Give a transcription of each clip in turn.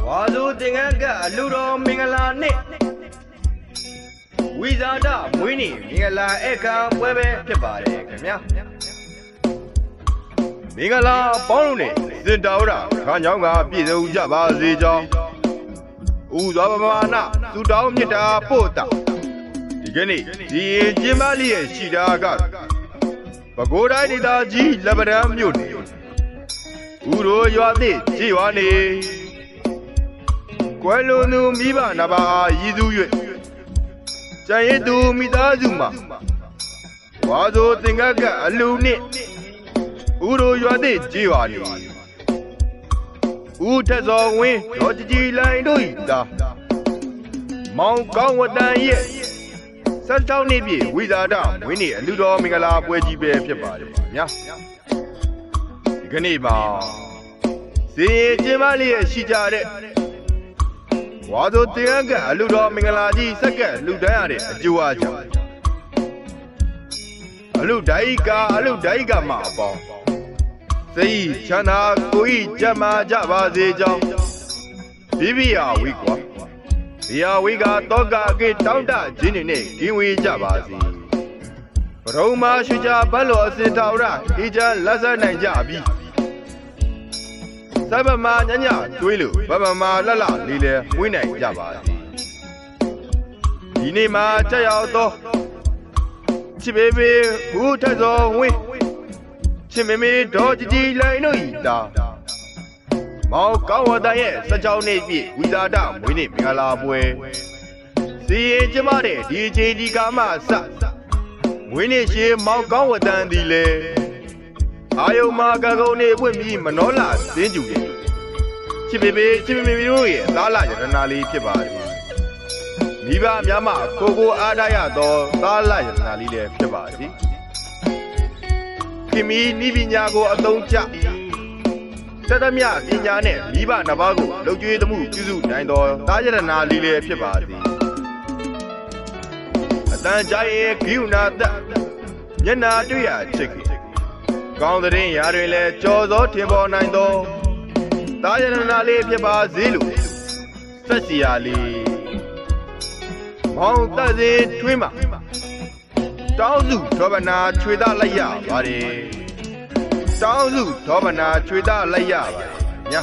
ဝါဆိုတင်ငန်းကအလူတော်မင်္ဂလာနေ့ဝိဇာဒမွေးနေ့မင်္ဂလာအခါပွဲပဲဖြစ်ပါတယ်ခင်ဗျာမင်္ဂလာပေါင်းလို့နေစင်တော်ရာခါညောင်းကပြည့်စုံကြပါစေကြောင်းဥစွာပမာဏသူတောင်းမြတ်တာပို့တာဒီကနေ့ဒီကျင်းပလေးရဲ့ရှိတာကပဲခူးတိုင်းဒေသကြီးလက်ပံမြို့နယ်ဥရိုရွာသစ်ကြီးရွာနေကွယ်လွန်သူမိဘနှစ်ပါးရည်သူ၍ကျန်ရည်သူမိသားစုမှာဝါဆိုသင်္ကန်းကအလူနှင့်ဥရိုရွာသစ်ကြီးရွာနေဦးထက်စောဝင်းဒေါ်ကြည်လိုင်တို့၏သားမောင်ကောင်းဝတန်ရဲ့16နှစ်ပြည့်ဝိဇာဒမွေးနေ့အလူတော်မင်္ဂလာပွဲကြီးပဲဖြစ်ပါတယ်ဗျာဒီကနေ့မှာစင်ရင်ကျင်းပလေးရရှိကြတဲ့ဝါဆိုတင်အကအလူတော်မင်္ဂလာကြီးစက္ကန့်လူတန်းရတဲ့အကျိုးအားကြောင့်အလူဒိုင်ကမှာအပေါင်းစိတ်ချမ်းသာကိုယ်ကြမ်းမာကြပါစေကြောင်းဘိဗိယဝိကွာဘိယဝိကတော့ကကေတောင်းတခြင်းတွေနဲ့ကင်းဝေးကြပါစေပရုံမာရွှေချဘတ်လောအစင်တော်ရအေးချမ်းလက်ဆက်နိုင်ကြပြီစဗမာညညတွေးလို့ဗဗမာလှလှလေးလဲဝိနိုင်ကြပါစေဒီနေ့မှာကြောက်ရောက်သောချစ်ဘေဘေဦးထက်စောဝင်းချစ်မေမေဒေါ်ကြည်လိုင်တို့ဤသားမောင်ကောင်းဝတန်ရဲ့16နှစ်ပြည့်ဝိဇာဒမွေးနေ့မင်္ဂလာပွဲစီရင်ကျမတဲ့ဒီအချိန်ဒီကာမစမွေးနေ့ရှင်မောင်ကောင်းဝတန်သည်လေအာယုံမာကကုံနေပွင့်ပြီးမနောလာသင်းကျူတယ်ချစ်မေမေတို့ရဲ့သားလာရတနာလေးဖြစ်ပါတယ်မိဘများမှကိုအားထားရသောသားလာရတနာလေးလည်းဖြစ်ပါတယ်ခင်မီနိပညာကိုအသုံးချတတမြပညာနဲ့မိဘနှစ်ပါးကိုလှုပ်ကြွေးမှုပြုစုနိုင်သောသားရတနာလေးလည်းဖြစ်ပါသည်အတန်ကြာရဲ့ဂိူနာတမျက်နာတွေ့ရချစ်ကောင်းတဲ့ရာတွေလည်းကြော်သောထင်ပေါ်နိုင်သောသားရတနာလေးဖြစ်ပါစေလို့ဆက်စီယာလေးမောင်တစင်ထွေးမှာတောင်းစုဒေါဗနာချွေသားလိုက်ရပါတယ်တောင်းစုဒေါဗနာချွေသားလိုက်ရပါတယ်ညာ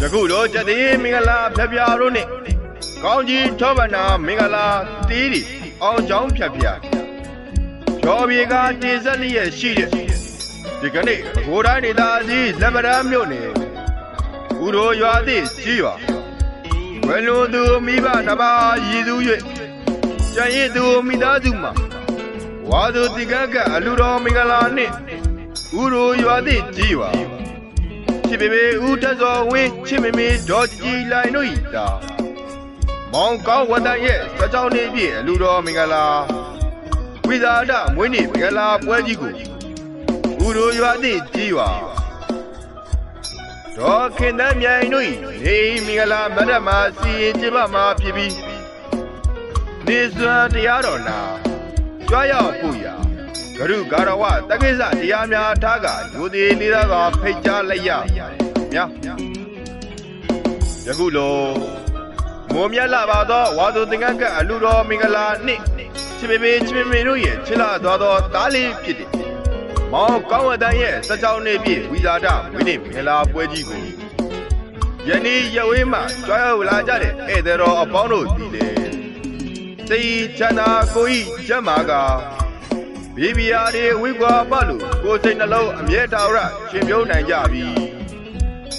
ယခုတော့ကျတဲ့မင်္ဂလာဖျက်ပြတို့နဲ့ကောင်းကြီးဒေါဗနာမင်္ဂလာတီးတီအောင်ချောင်းဖျက်ပြချောပြေကတင်ဆက်လျက်ရှိတဲ့ဒီကနေ့ဘိုးတိုင်းဒေသကြီးလက်ပံမြို့နယ်ဥရိုရွာသစ်ကြီးရွာဝယ်လွန်သူမိဘနှစ်ပါးရည်သူ၍ကျန်ရည်သူမိသားစုမှာဝါဆိုတိကကအလူတော်မင်္ဂလာနှင့်ဥရိုရွာသစ်ကြီးရွာချစ်ပေပေဦးထက်စောဝင်းချစ်မေမေဒေါ်ကြည်လိုင်တို့၏သားမောင်ကောင်းဝတန်ရဲ့16နှစ်ပြည့်အလူတော်မင်္ဂလာဝိဇာဒမွေးနေ့မင်္ဂလာပွဲကြီးကိုဥရိုရွာသစ်ကြီးရွာဒေါ်ခင်တန်းမြိုင်တို့၏နေမင်္ဂလာမဒ္ဓမာစီရင်ကျင်းပမှာဖြစ်ပြီးနေစွာတရားတော်နာကြွားရောက်ဖို့ရာဂရုဂါရဝတက္ကိစ္စတရားများထားကယူသည်လေးသားစွာဖိတ်ကြားလိုက်ရမြတ်ယခုလိုမိုးမြတ်လာပါသောဝါဆိုသင်္ကန်းကအလူတော်မင်္ဂလာနှင့်ချစ်မေမေတို့ရဲ့ချစ်လာသောသားလေးဖြစ်တယ်မောင်ကောင်းဝတန်ရဲ့16နှစ်ပြည့်ဝိဇာဒမွေးနေ့မင်္ဂလာပွဲကြီးကိုယနေ့ရဝေးမှကြွားရောက်လာကြတဲ့ဧည့်သည်တော်အပေါင်းတို့ဒီလေစိတ်ချမ်းသာကိုယ်ကြမ်းမာကဘီဘီယာတွေဝိကွာပလို့ကိုယ်စိတ်နှလုံးအမြဲတာရရှင်ပြုံးနိုင်ကြပြီ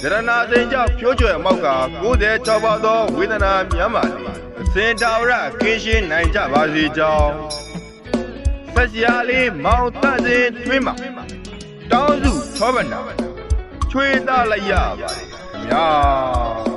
ဇရနာစိန်ကြောင့်ဖြိုးကြွယ်မောက်က96ပါသောဝေဒနာများမှအစဉ်တာရကင်းရှင်းနိုင်ကြပါစေကြောင်းဆက်စီယာလေးမောင်တန့်စင်ထွေးမှာတောင်းစုထောဗနာချွေးသားလိုက်ရပါတယ်ခင်ဗျာ